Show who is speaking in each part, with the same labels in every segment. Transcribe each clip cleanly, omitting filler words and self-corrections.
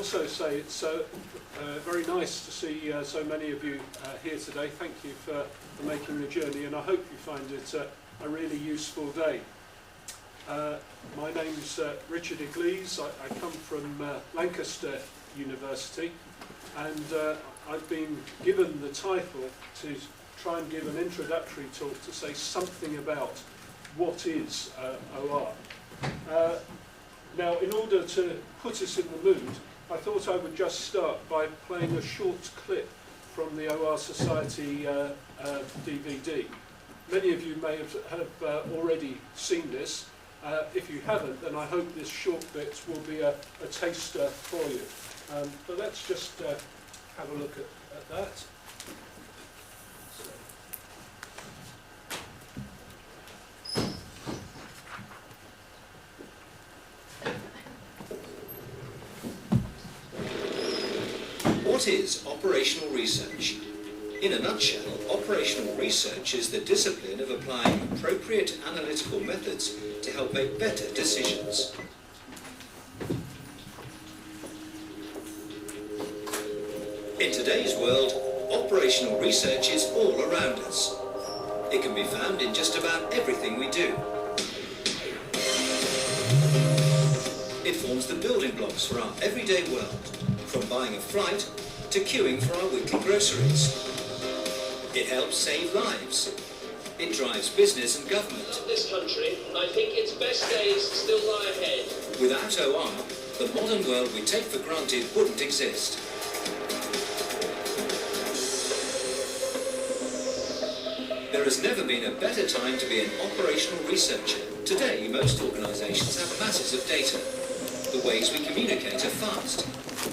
Speaker 1: also say it's very nice to see so many of you here today. Thank you for making the journey, and I hope you find it a really useful day. My name's Richard Eglese. I come from Lancaster University, and I've been given the title to try and give an introductory talk to say something about what is OR. Now, in order to put us in the mood, I thought I would just start by playing a short clip from the OR Society DVD. Many of you may have already seen this. If you haven't, then I hope this short bit will be a taster for you. But let's just have a look at that.
Speaker 2: What is operational research? In a nutshell, operational research is the discipline of applying appropriate analytical methods to help make better decisions. In today's world, operational research is all around us. It can be found in just about everything we do. It forms the building blocks for our everyday world, from buying a flight to queuing for our weekly groceries. It helps save lives. It drives business and government.
Speaker 3: Of this country, I think its best days still lie ahead.
Speaker 2: Without OR, the modern world we take for granted wouldn't exist. There has never been a better time to be an operational researcher. Today, most organisations have masses of data. The ways we communicate are fast.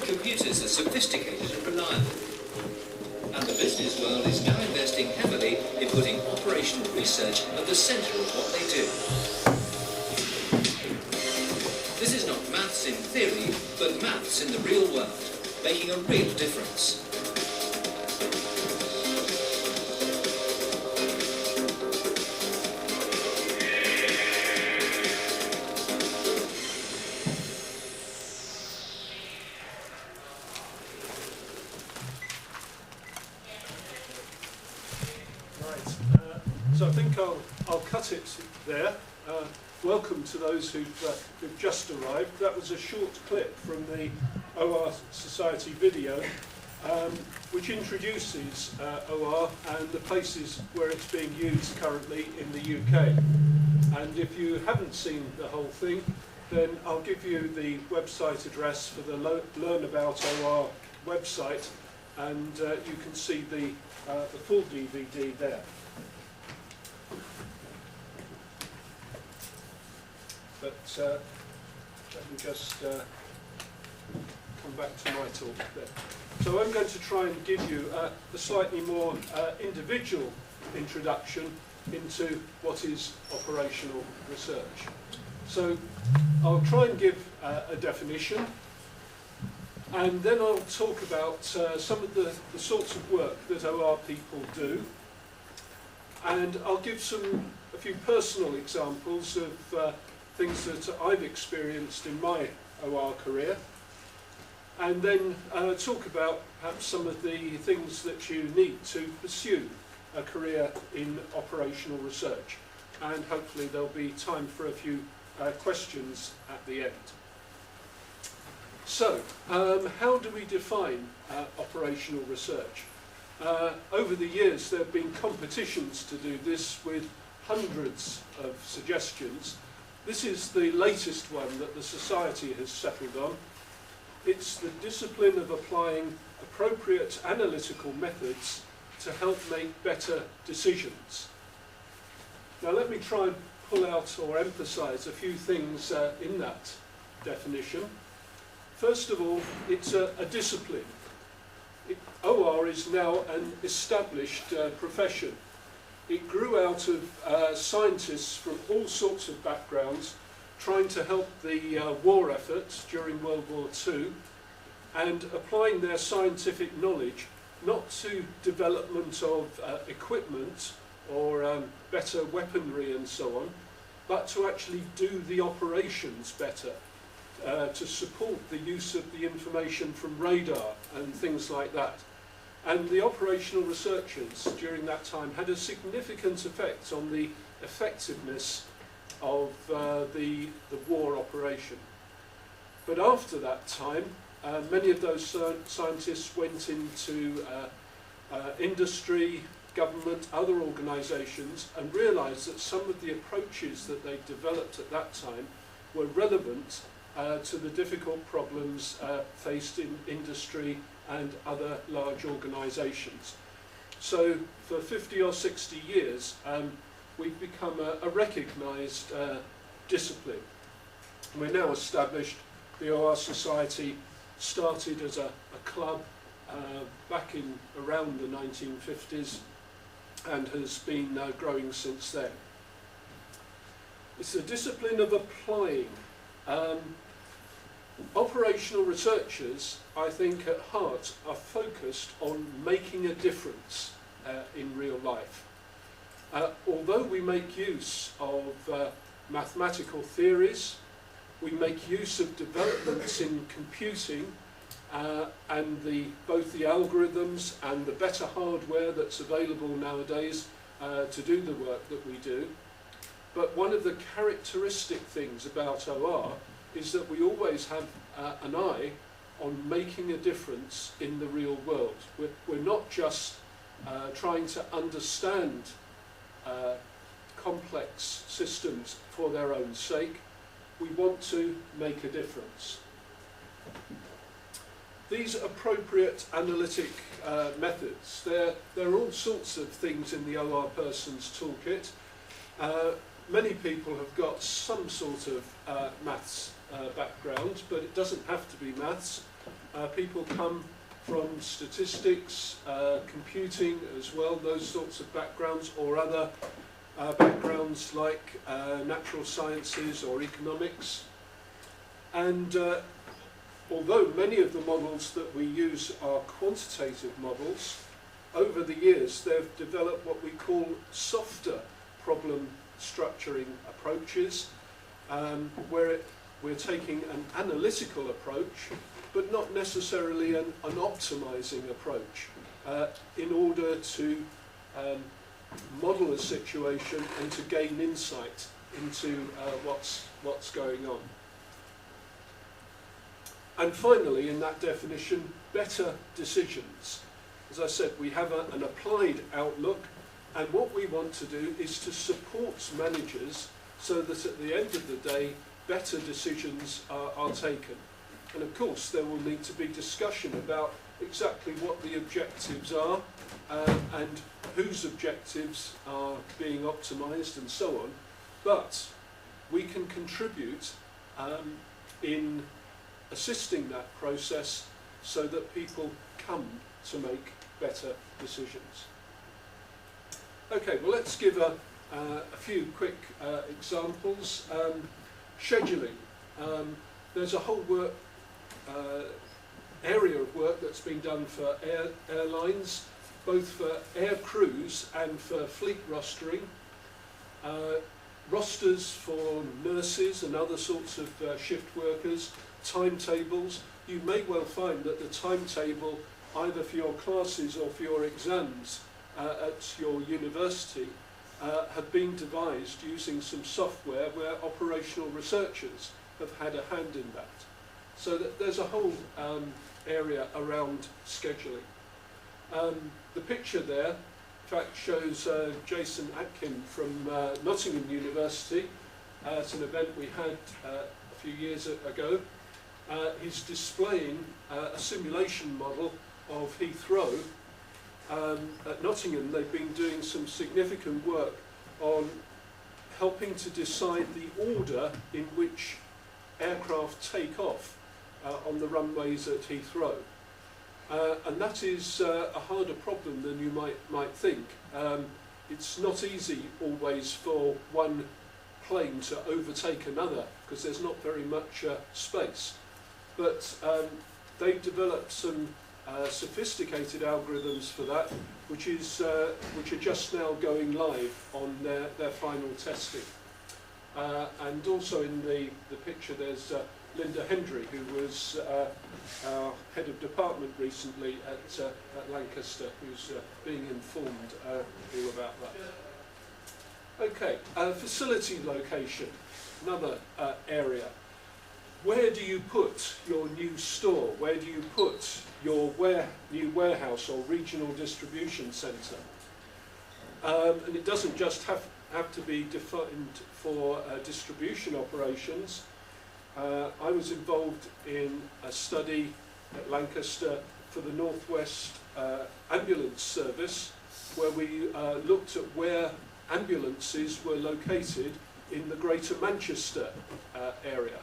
Speaker 2: Computers are sophisticated and reliable. And the business world is now investing heavily in putting operational research at the centre of what they do. This is not maths in theory, but maths in the real world, making a real difference.
Speaker 1: So I think I'll cut it there. Welcome to those who've just arrived. That was a short clip from the OR Society video, which introduces OR and the places where it's being used currently in the UK. And if you haven't seen the whole thing, then I'll give you the website address for the Learn About OR website, and you can see the full DVD there. But let me just come back to my talk there. So I'm going to try and give you a slightly more individual introduction into what is operational research. So I'll try and give a definition, and then I'll talk about some of the sorts of work that OR people do, and I'll give a few personal examples of things that I've experienced in my OR career, and then talk about perhaps some of the things that you need to pursue a career in operational research, and hopefully there'll be time for a few questions at the end. So, how do we define operational research? Over the years there have been competitions to do this with hundreds of suggestions. This is the latest one that the Society has settled on. It's the discipline of applying appropriate analytical methods to help make better decisions. Now let me try and pull out or emphasise a few things in that definition. First of all, it's a discipline. OR is now an established profession. It grew out of scientists from all sorts of backgrounds trying to help the war efforts during World War II and applying their scientific knowledge not to development of equipment or better weaponry and so on, but to actually do the operations better. to support the use of the information from radar and things like that. And the operational researchers during that time had a significant effect on the effectiveness of the war operation. But after that time, many of those scientists went into industry, government, other organisations, and realised that some of the approaches that they developed at that time were relevant to the difficult problems faced in industry and other large organisations. So for 50 or 60 years, we've become a recognised discipline. We're now established. The OR Society started as a club back in around the 1950s and has been growing since then. It's a discipline of applying. Operational researchers, I think, at heart are focused on making a difference in real life. Although we make use of mathematical theories, we make use of developments in computing and both the algorithms and the better hardware that's available nowadays to do the work that we do. But one of the characteristic things about OR is that we always have an eye on making a difference in the real world. We're not just trying to understand complex systems for their own sake. We want to make a difference. These appropriate analytic methods, there are all sorts of things in the OR person's toolkit. Many people have got some sort of maths background, but it doesn't have to be maths. People come from statistics, computing as well, those sorts of backgrounds, or other backgrounds like natural sciences or economics. And although many of the models that we use are quantitative models, over the years they've developed what we call softer problem structuring approaches, where we're taking an analytical approach, but not necessarily an optimizing approach, in order to model a situation and to gain insight into what's going on. And finally, in that definition, better decisions. As I said, we have an applied outlook, and what we want to do is to support managers so that at the end of the day, better decisions are taken. And of course, there will need to be discussion about exactly what the objectives are and whose objectives are being optimised and so on. But we can contribute in assisting that process so that people come to make better decisions. Okay, well, let's give a few quick examples. Scheduling. There's a whole area of work that's been done for airlines, both for air crews and for fleet rostering. Rosters for nurses and other sorts of shift workers, timetables. You may well find that the timetable, either for your classes or for your exams at your university, have been devised using some software where operational researchers have had a hand in that. So that there's a whole area around scheduling. The picture there, in fact, shows Jason Atkin from Nottingham University at an event we had a few years ago. He's displaying a simulation model of Heathrow. At Nottingham, they've been doing some significant work on helping to decide the order in which aircraft take off on the runways at Heathrow. And that is a harder problem than you might think. It's not easy always for one plane to overtake another because there's not very much space. But they've developed some sophisticated algorithms for that, which are just now going live on their final testing. And also in the picture there's Linda Hendry, who was our head of department recently at Lancaster, who's being informed all about that. Okay, facility location, another area. Where do you put your new store? Where do you put your new warehouse or regional distribution centre? And it doesn't just have to be defined for distribution operations. I was involved in a study at Lancaster for the North West Ambulance Service, where we looked at where ambulances were located in the Greater Manchester area.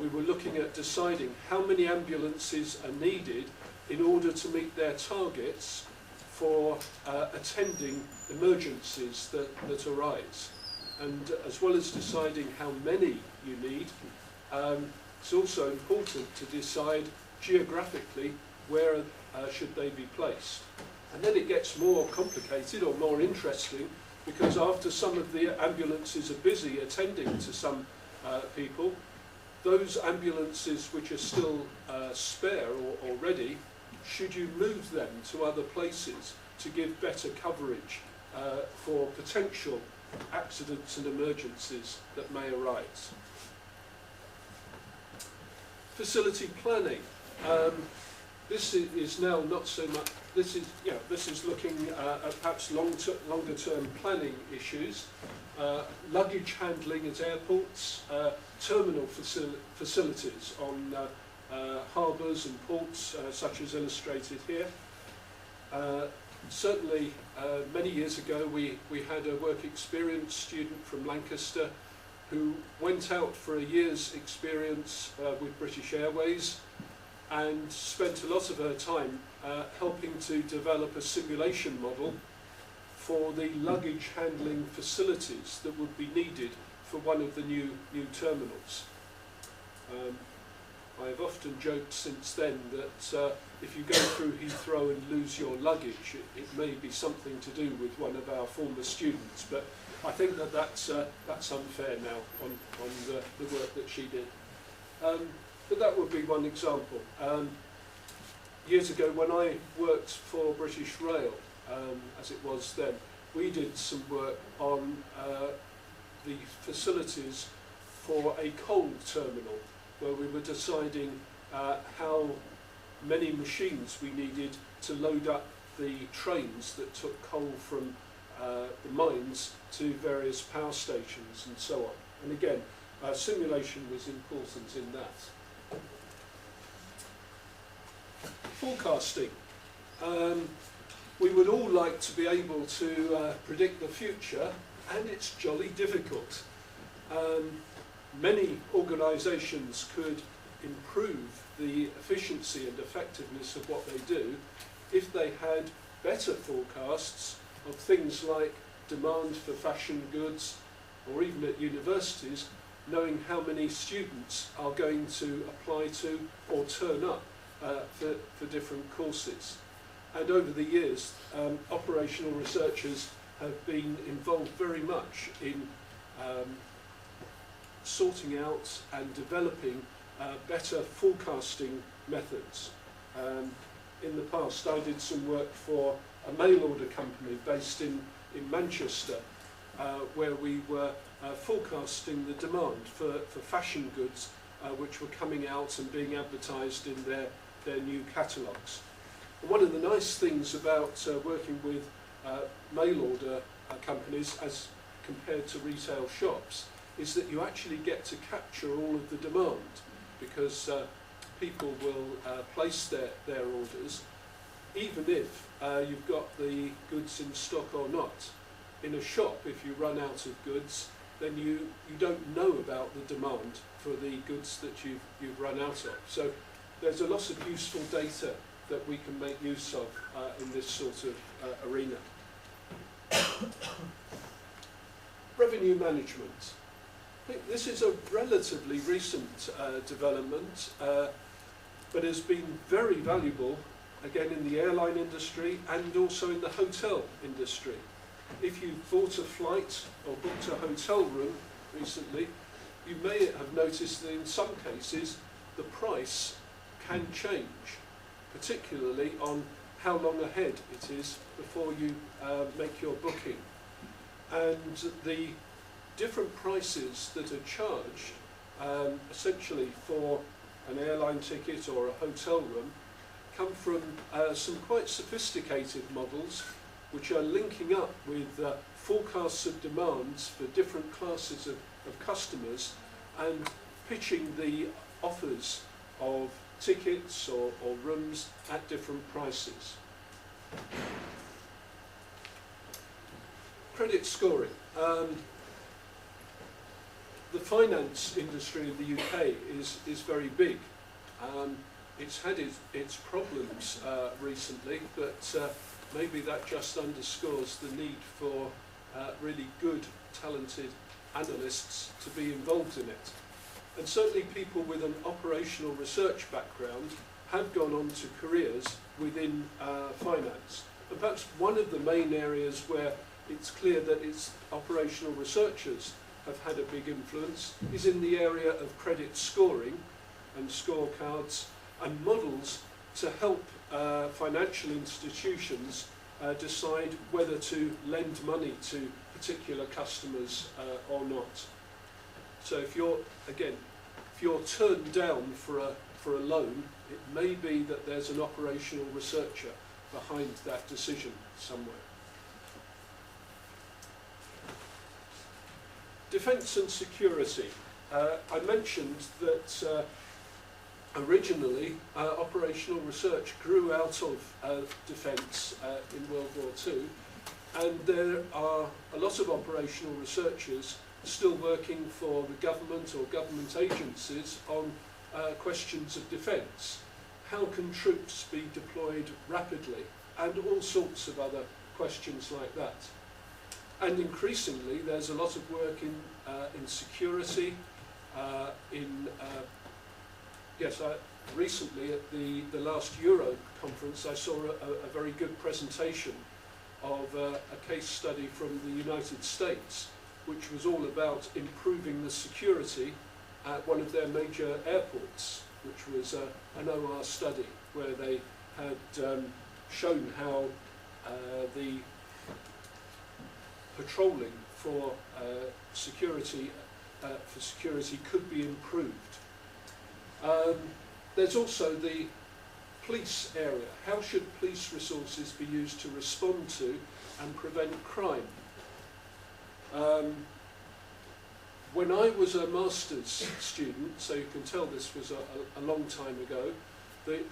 Speaker 1: We were looking at deciding how many ambulances are needed in order to meet their targets for attending emergencies that arise. And as well as deciding how many you need, it's also important to decide geographically where should they be placed. And then it gets more complicated or more interesting, because after some of the ambulances are busy attending to some people, those ambulances which are still spare or ready, should you move them to other places to give better coverage for potential accidents and emergencies that may arise? Facility planning. This is now not so much. This is looking at perhaps longer term planning issues. Luggage handling at airports, terminal facilities on harbours and ports, such as illustrated here. Certainly, many years ago, we had a work experience student from Lancaster who went out for a year's experience with British Airways and spent a lot of her time helping to develop a simulation model for the luggage handling facilities that would be needed for one of the new terminals. I have often joked since then that if you go through Heathrow and lose your luggage, it may be something to do with one of our former students, but I think that's unfair now on the work that she did. But that would be one example. Years ago, when I worked for British Rail, as it was then, we did some work on the facilities for a coal terminal, where we were deciding how many machines we needed to load up the trains that took coal from the mines to various power stations and so on. And again, simulation was important in that. Forecasting. We would all like to be able to predict the future, and it's jolly difficult. Many organisations could improve the efficiency and effectiveness of what they do if they had better forecasts of things like demand for fashion goods, or even at universities, knowing how many students are going to apply to or turn up for different courses. And over the years, operational researchers have been involved very much in sorting out and developing better forecasting methods. In the past, I did some work for a mail order company based in Manchester, where we were forecasting the demand for fashion goods which were coming out and being advertised in their new catalogues. And one of the nice things about working with mail order companies as compared to retail shops is that you actually get to capture all of the demand, because people will place their orders even if you've got the goods in stock or not. In a shop, if you run out of goods, then you don't know about the demand for the goods that you've run out of. So there's a lot of useful data that we can make use of in this sort of arena. Revenue management. I think this is a relatively recent development, but has been very valuable, again, in the airline industry and also in the hotel industry. If you've bought a flight or booked a hotel room recently, you may have noticed that in some cases the price can change, particularly on how long ahead it is before you make your booking. And the different prices that are charged essentially for an airline ticket or a hotel room come from some quite sophisticated models which are linking up with forecasts of demands for different classes of customers and pitching the offers of tickets or rooms at different prices. Credit scoring. The finance industry in the UK is very big. It's had its problems recently, but maybe that just underscores the need for really good, talented analysts to be involved in it. And certainly people with an operational research background have gone on to careers within finance. And perhaps one of the main areas where it's clear that it's operational researchers have had a big influence is in the area of credit scoring and scorecards and models to help financial institutions decide whether to lend money to particular customers or not. So if you're turned down for a loan, it may be that there's an operational researcher behind that decision somewhere. Defence and security. I mentioned that originally operational research grew out of defence in World War II, and there are a lot of operational researchers still working for the government or government agencies on questions of defence. How can troops be deployed rapidly? And all sorts of other questions like that. And increasingly, there's a lot of work in security. Recently at the last Euro conference, I saw a very good presentation of a case study from the United States, which was all about improving the security at one of their major airports, which was an OR study where they had shown how the patrolling for security could be improved. There's also the police area. How should police resources be used to respond to and prevent crime? When I was a master's student, so you can tell this was a long time ago, the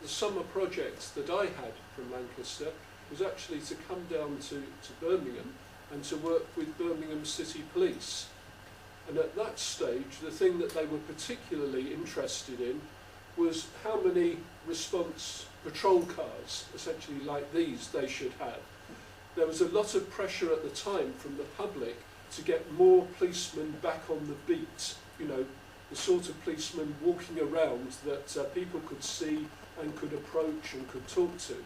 Speaker 1: summer project that I had from Lancaster was actually to come down to Birmingham and to work with Birmingham City Police. And at that stage, the thing that they were particularly interested in was how many response patrol cars, essentially like these, they should have. There was a lot of pressure at the time from the public to get more policemen back on the beat, you know, the sort of policemen walking around that people could see and could approach and could talk to.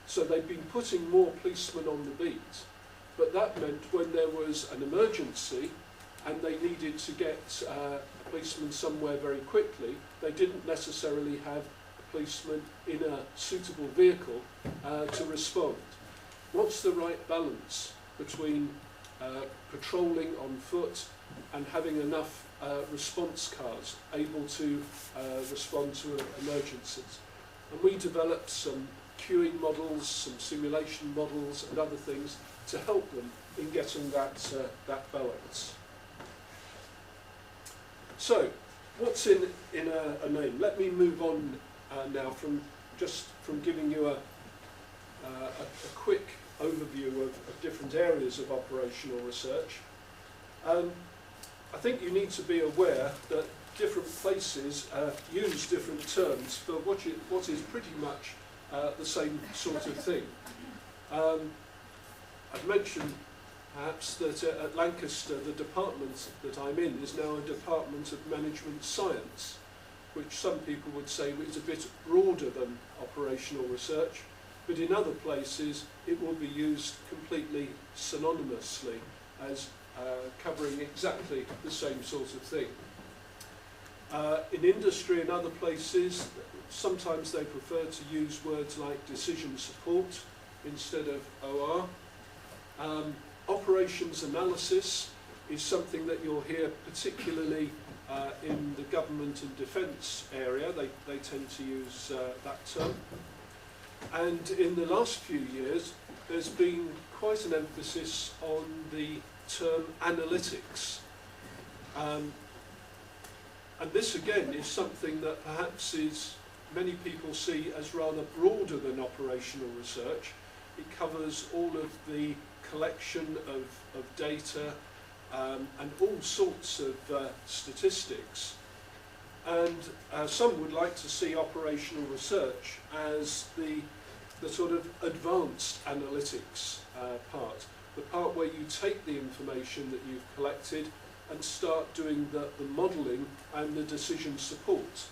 Speaker 1: So they'd been putting more policemen on the beat, but that meant when there was an emergency and they needed to get a policeman somewhere very quickly, they didn't necessarily have a policeman in a suitable vehicle to respond. What's the right balance between patrolling on foot and having enough response cars able to respond to emergencies? And we developed some queuing models, some simulation models and other things to help them in getting that balance. So, what's in a name? Let me move on now from giving you a quick overview of different areas of operational research. I think you need to be aware that different places use different terms for what is pretty much the same sort of thing. I've mentioned perhaps that at Lancaster the department that I'm in is now a Department of Management Science, which some people would say is a bit broader than operational research, but in other places it will be used completely synonymously as covering exactly the same sort of thing. In industry and other places, sometimes they prefer to use words like decision support instead of OR. Operations analysis is something that you'll hear particularly in the government and defence area. They tend to use that term. And in the last few years, there's been quite an emphasis on the term analytics. And this again is something that perhaps many people see as rather broader than operational research. It covers all of the collection of data and all sorts of statistics. And some would like to see operational research as the sort of advanced analytics part, the part where you take the information that you've collected and start doing the modelling and the decision support.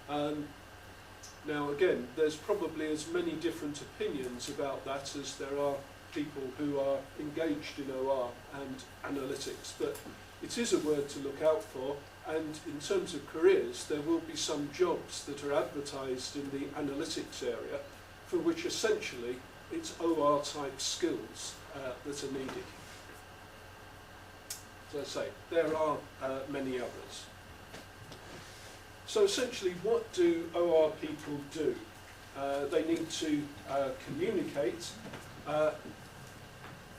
Speaker 1: Now again, there's probably as many different opinions about that as there are people who are engaged in OR and analytics, but it is a word to look out for, and in terms of careers, there will be some jobs that are advertised in the analytics area for which essentially it's OR type skills that are needed. As I say, there are many others. So essentially, what do OR people do? They need to communicate.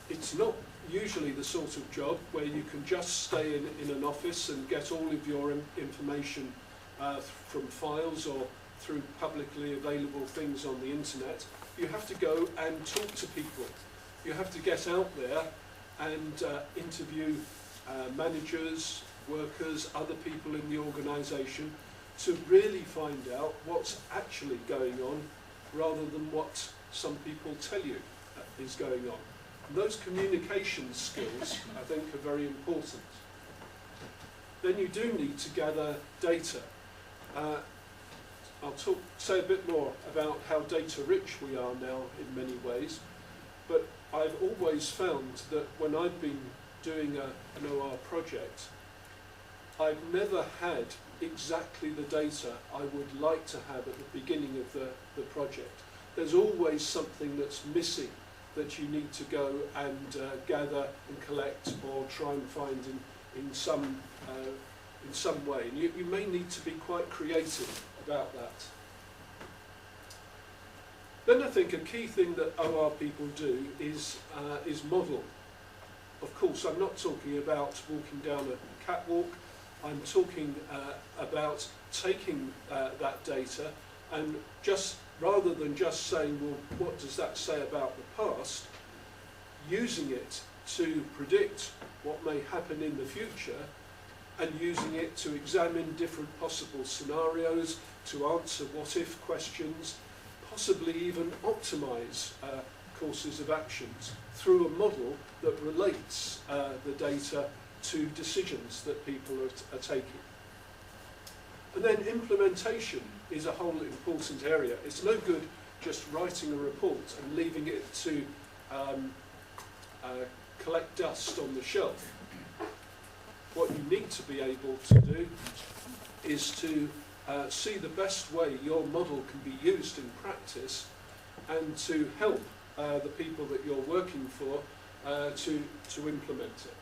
Speaker 1: It's not usually the sort of job where you can just stay in an office and get all of your information from files or through publicly available things on the internet. You have to go and talk to people. You have to get out there and interview managers, workers, other people in the organisation to really find out what's actually going on rather than what some people tell you is going on. And those communication skills, I think, are very important. Then you do need to gather data. I'll say a bit more about how data-rich we are now in many ways, but I've always found that when I've been doing an OR project, I've never had exactly the data I would like to have at the beginning of the project. There's always something that's missing that you need to go and gather and collect or try and find in some way. And you may need to be quite creative about that. Then I think a key thing that OR people do is model. Of course, I'm not talking about walking down a catwalk. I'm talking about taking that data and just, rather than just saying, well, what does that say about the past, using it to predict what may happen in the future and using it to examine different possible scenarios, to answer what-if questions, possibly even optimise courses of actions through a model that relates the data to decisions that people are taking. And then implementation is a whole important area. It's no good just writing a report and leaving it to collect dust on the shelf. What you need to be able to do is to see the best way your model can be used in practice and to help the people that you're working for to implement it.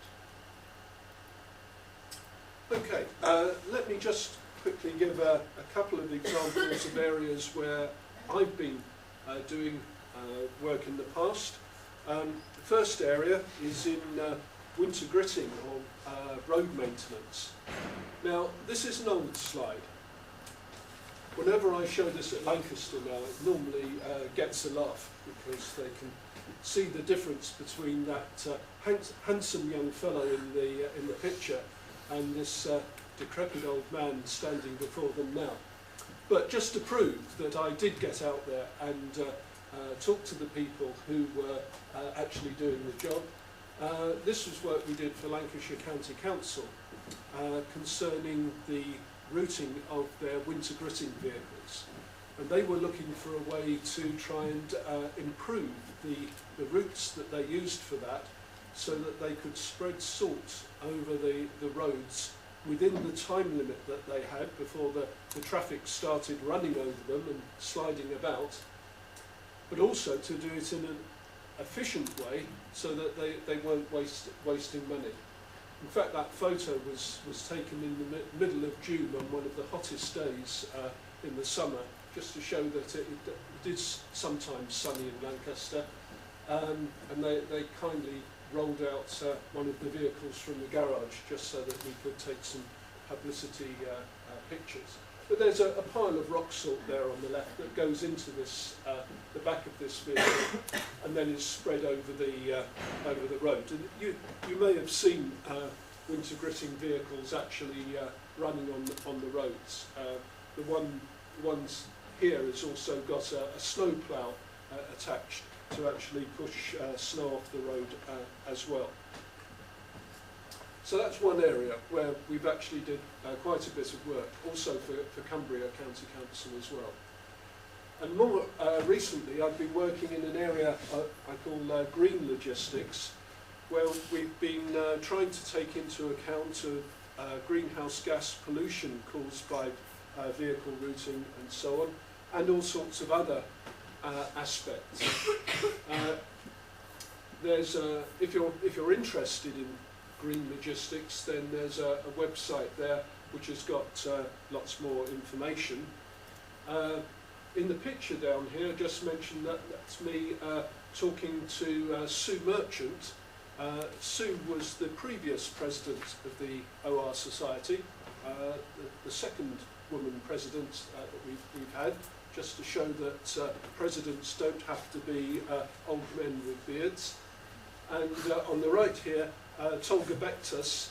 Speaker 1: Okay, let me just quickly give a couple of examples of areas where I've been doing work in the past. The first area is in winter gritting or road maintenance. Now, this is an old slide. Whenever I show this at Lancaster now, it normally gets a laugh because they can see the difference between that handsome young fellow in the picture and this decrepit old man standing before them now. But just to prove that I did get out there and talk to the people who were actually doing the job, this was work we did for Lancashire County Council concerning the routing of their winter gritting vehicles. And they were looking for a way to try and improve the routes that they used for that so that they could spread salt over the roads within the time limit that they had before the traffic started running over them and sliding about, but also to do it in an efficient way so that they weren't wasting money. In fact, that photo was taken in the middle of June on one of the hottest days in the summer, just to show that it is sometimes sunny in Lancaster, and they kindly rolled out one of the vehicles from the garage just so that we could take some publicity pictures. But there's a pile of rock salt there on the left that goes into this, the back of this vehicle, and then is spread over the road. And you may have seen winter gritting vehicles actually running on the roads. The ones here has also got a snow plough attached to actually push snow off the road as well. So that's one area where we've actually did quite a bit of work, also for Cumbria County Council as well. And more recently, I've been working in an area I call green logistics, where we've been trying to take into account of greenhouse gas pollution caused by vehicle routing and so on, and all sorts of other aspects. If you're interested in green logistics, then there's a website there which has got lots more information. In the picture down here, I just mentioned that's me talking to Sue Merchant. Sue was the previous president of the OR Society, the second woman president that we've had, just to show that presidents don't have to be old men with beards. And on the right here, Tolga Bektas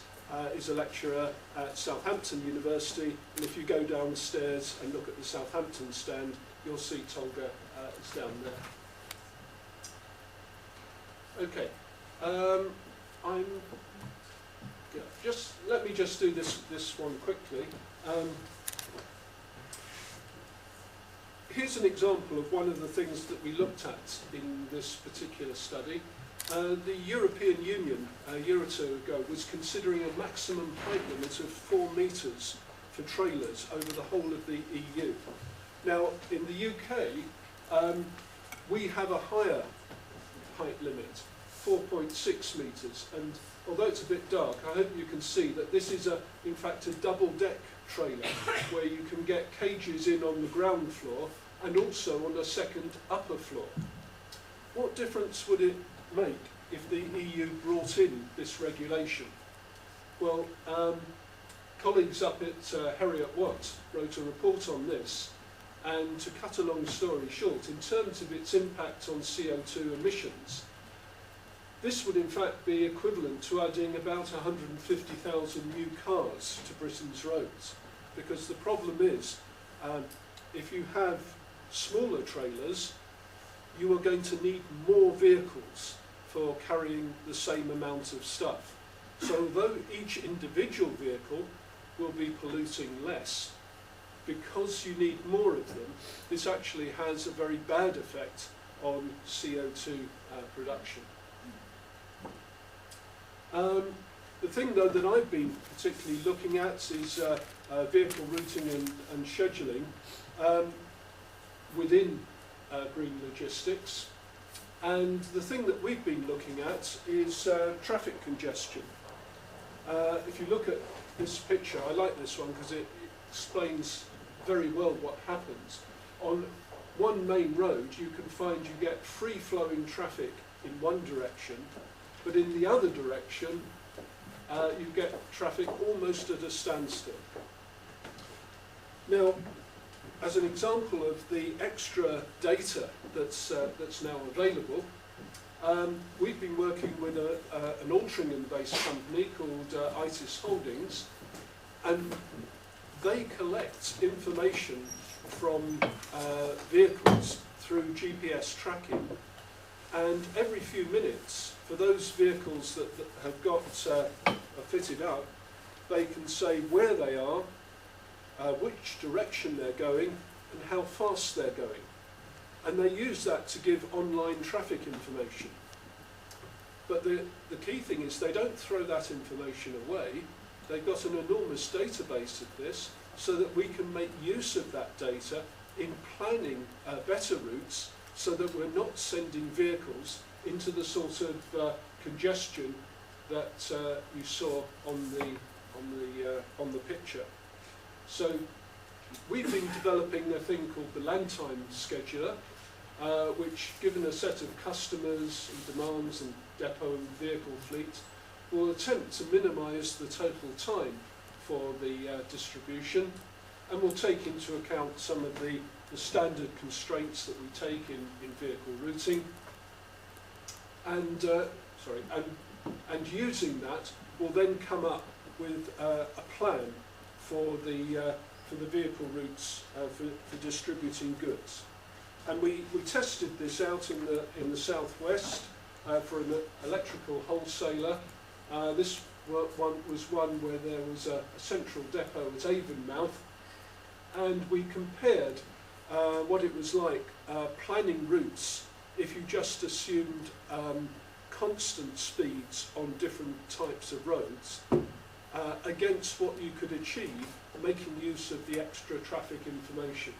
Speaker 1: is a lecturer at Southampton University, and if you go downstairs and look at the Southampton stand, you'll see Tolga is down there. Okay, let me just do this one quickly. Here's an example of one of the things that we looked at in this particular study. The European Union, a year or two ago, was considering a maximum height limit of 4 metres for trailers over the whole of the EU. Now, in the UK, we have a higher height limit, 4.6 metres, and although it's a bit dark, I hope you can see that this is, in fact, a double-deck trailer where you can get cages in on the ground floor and also on a second upper floor. What difference would it make if the EU brought in this regulation? Well, colleagues up at Heriot-Watt wrote a report on this, and to cut a long story short, in terms of its impact on CO2 emissions, this would in fact be equivalent to adding about 150,000 new cars to Britain's roads, because the problem is, if you have smaller trailers, you are going to need more vehicles for carrying the same amount of stuff. So although each individual vehicle will be polluting less, because you need more of them, this actually has a very bad effect on CO2 production. The thing though that I've been particularly looking at is vehicle routing and scheduling within green logistics. And the thing that we've been looking at is traffic congestion. If you look at this picture, I like this one because it explains very well what happens. On one main road, you can find you get free-flowing traffic in one direction, but in the other direction, you get traffic almost at a standstill. Now, as an example of the extra data that's now available, we've been working with an Altrincham-based company called ITIS Holdings, and they collect information from vehicles through GPS tracking, and every few minutes, for those vehicles that have got are fitted up, they can say where they are, which direction they're going, and how fast they're going. And they use that to give online traffic information. But the key thing is they don't throw that information away. They've got an enormous database of this so that we can make use of that data in planning better routes so that we're not sending vehicles into the sort of congestion that you saw on the picture. So we've been developing a thing called the land time scheduler, which, given a set of customers and demands and depot and vehicle fleet, will attempt to minimise the total time for the distribution, and will take into account some of the standard constraints that we take in vehicle routing, and using that will then come up with a plan for the vehicle routes for distributing goods. And we tested this out in the southwest for an electrical wholesaler. This was one where there was a central depot at Avonmouth, and we compared what it was like planning routes if you just assumed constant speeds on different types of roads against what you could achieve making use of the extra traffic information.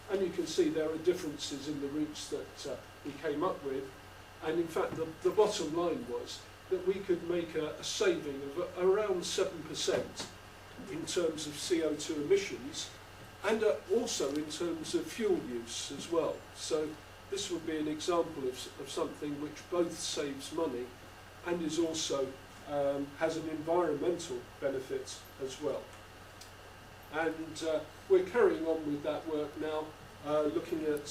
Speaker 1: And you can see there are differences in the routes that we came up with, and in fact the bottom line was that we could make a saving of around 7% in terms of CO2 emissions, and also in terms of fuel use as well. So this would be an example of something which both saves money and is also has an environmental benefit as well. And we're carrying on with that work now, looking at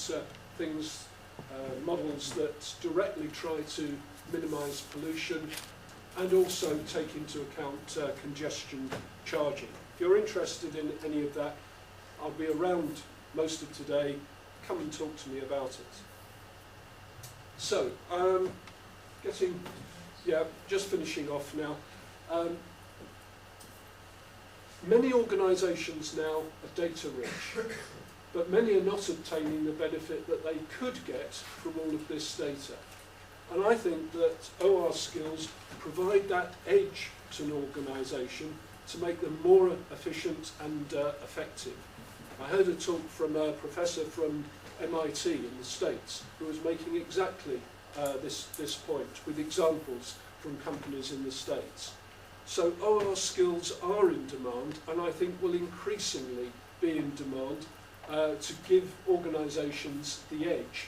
Speaker 1: things, models that directly try to minimise pollution and also take into account congestion charging. If you're interested in any of that, I'll be around most of today. Come and talk to me about it. So, just finishing off now. Many organisations now are data rich, but many are not obtaining the benefit that they could get from all of this data. And I think that OR skills provide that edge to an organisation to make them more efficient and effective. I heard a talk from a professor from MIT in the States who was making exactly this point with examples from companies in the States. So OR skills are in demand, and I think will increasingly be in demand to give organisations the edge.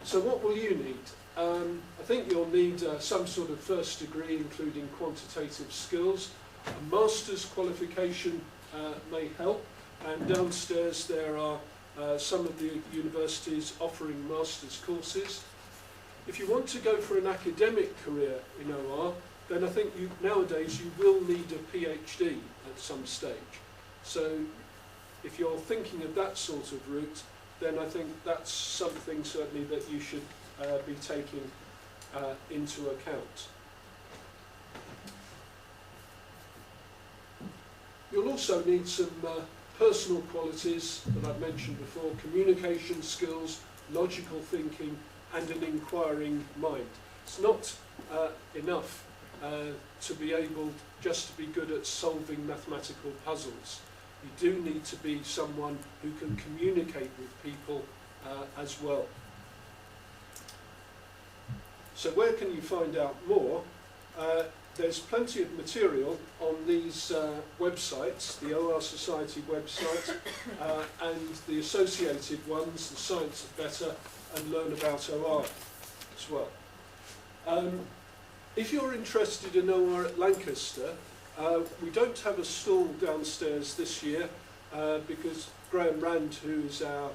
Speaker 1: So what will you need? I think you'll need some sort of first degree, including quantitative skills. A master's qualification may help, and downstairs there are some of the universities offering master's courses. If you want to go for an academic career in OR, then I think nowadays you will need a PhD at some stage. So if you're thinking of that sort of route, then I think that's something certainly that you should be taking into account. You'll also need some personal qualities that I've mentioned before: communication skills, logical thinking, and an inquiring mind. It's not enough to be able just to be good at solving mathematical puzzles. You do need to be someone who can communicate with people as well. So where can you find out more? There's plenty of material on these websites, the OR Society website and the associated ones, the Science of Better and Learn About OR as well. If you're interested in OR at Lancaster, we don't have a stall downstairs this year because Graham Rand, who is our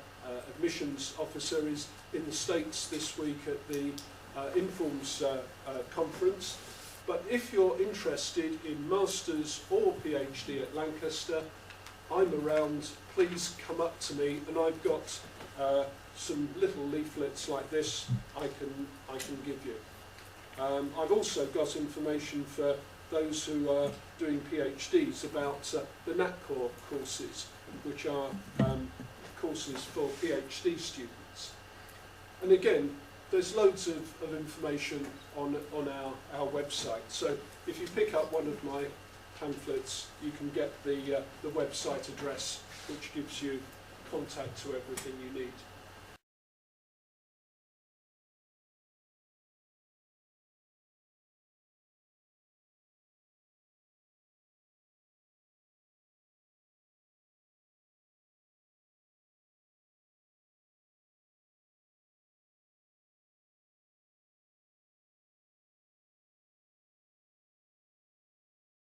Speaker 1: admissions officer, is in the States this week at the Informs conference. But if you're interested in Masters or PhD at Lancaster, I'm around. Please come up to me, and I've got some little leaflets like this I can give you. I've also got information for those who are doing PhDs about the NatCore courses, which are courses for PhD students. And again, there's loads of information on our website. So if you pick up one of my pamphlets, you can get the website address, which gives you contact to everything you need.